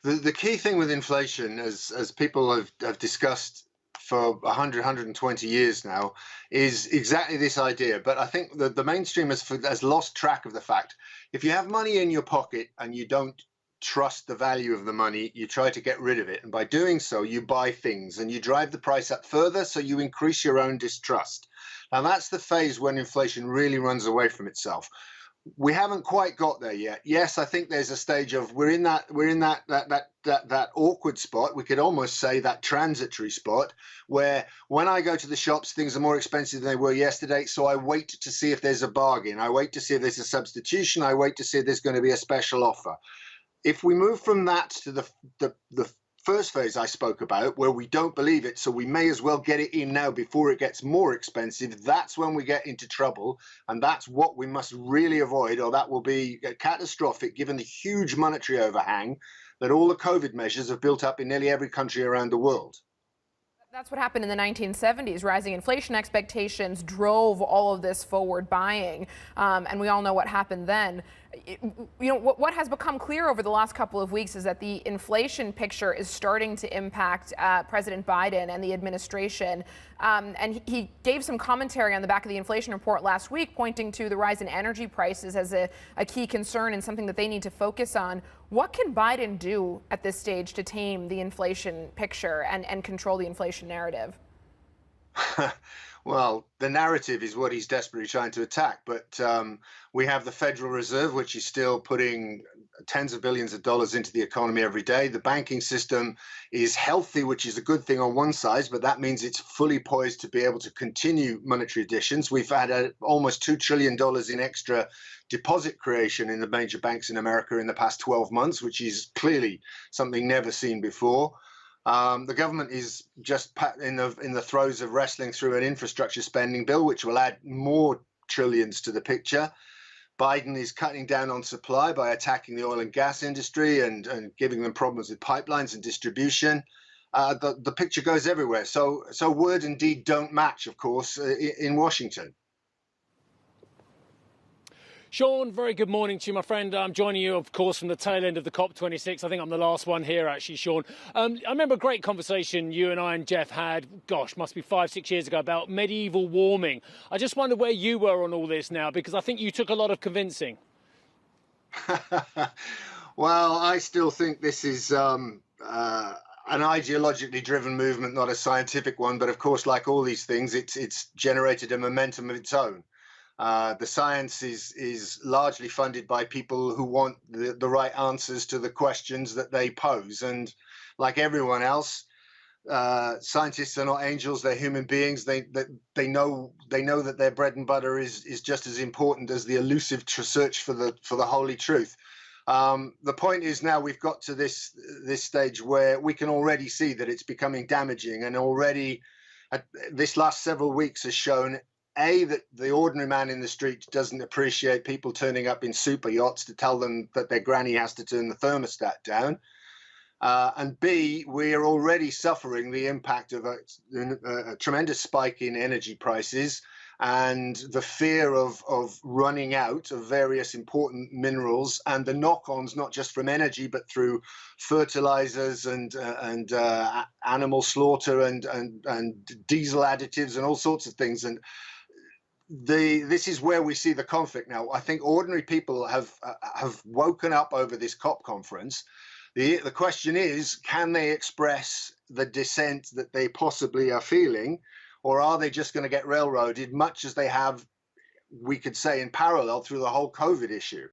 The key thing with inflation, as people have discussed for 100, 120 years now, is exactly this idea. But I think the mainstream has lost track of the fact if you have money in your pocket and you don't trust the value of the money, you try to get rid of it. And by doing so, you buy things and you drive the price up further, so you increase your own distrust. Now, that's the phase when inflation really runs away from itself. We haven't quite got there yet. Yes, I think there's a stage of we're in that awkward spot. We could almost say that transitory spot where when I go to the shops, things are more expensive than they were yesterday. So I wait to see if there's a bargain. I wait to see if there's a substitution. I wait to see if there's going to be a special offer. If we move from that to the first phase I spoke about, where we don't believe it, so we may as well get it in now before it gets more expensive, that's when we get into trouble. And that's what we must really avoid, or that will be catastrophic given the huge monetary overhang that all the COVID measures have built up in nearly every country around the world. That's what happened in the 1970s. Rising inflation expectations drove all of this forward buying, and we all know what happened then. What has become clear over the last couple of weeks is that the inflation picture is starting to impact President Biden and the administration. And he gave some commentary on the back of the inflation report last week, pointing to the rise in energy prices as a key concern and something that they need to focus on. What can Biden do at this stage to tame the inflation picture and control the inflation narrative? Well, the narrative is what he's desperately trying to attack. But we have the Federal Reserve, which is still putting tens of billions of dollars into the economy every day. The banking system is healthy, which is a good thing on one side, but that means it's fully poised to be able to continue monetary additions. We've had almost $2 trillion in extra deposit creation in the major banks in America in the past 12 months, which is clearly something never seen before. The government is just in the throes of wrestling through an infrastructure spending bill, which will add more trillions to the picture. Biden is cutting down on supply by attacking the oil and gas industry and giving them problems with pipelines and distribution. The picture goes everywhere. So word and deed don't match, of course, in Washington. Sean, very good morning to you, my friend. I'm joining you, of course, from the tail end of the COP26. I think I'm the last one here, actually, Sean. I remember a great conversation you and I and Jeff had, gosh, must be 5-6 years ago, about medieval warming. I just wonder where you were on all this now, because I think you took a lot of convincing. Well, I still think this is an ideologically driven movement, not a scientific one. But of course, like all these things, it's generated a momentum of its own. The science is largely funded by people who want the right answers to the questions that they pose. And like everyone else, scientists are not angels; they're human beings. They know that their bread and butter is just as important as the elusive search for the holy truth. The point is now we've got to this stage where we can already see that it's becoming damaging, and already this last several weeks has shown that the ordinary man in the street doesn't appreciate people turning up in super yachts to tell them that their granny has to turn the thermostat down. And B, we're already suffering the impact of a tremendous spike in energy prices and the fear of running out of various important minerals and the knock-ons, not just from energy, but through fertilizers and animal slaughter and diesel additives and all sorts of things. And this is where we see the conflict now. I think ordinary people have woken up over this COP conference. The question is, can they express the dissent that they possibly are feeling, or are they just going to get railroaded, much as they have, we could say, in parallel through the whole COVID issue?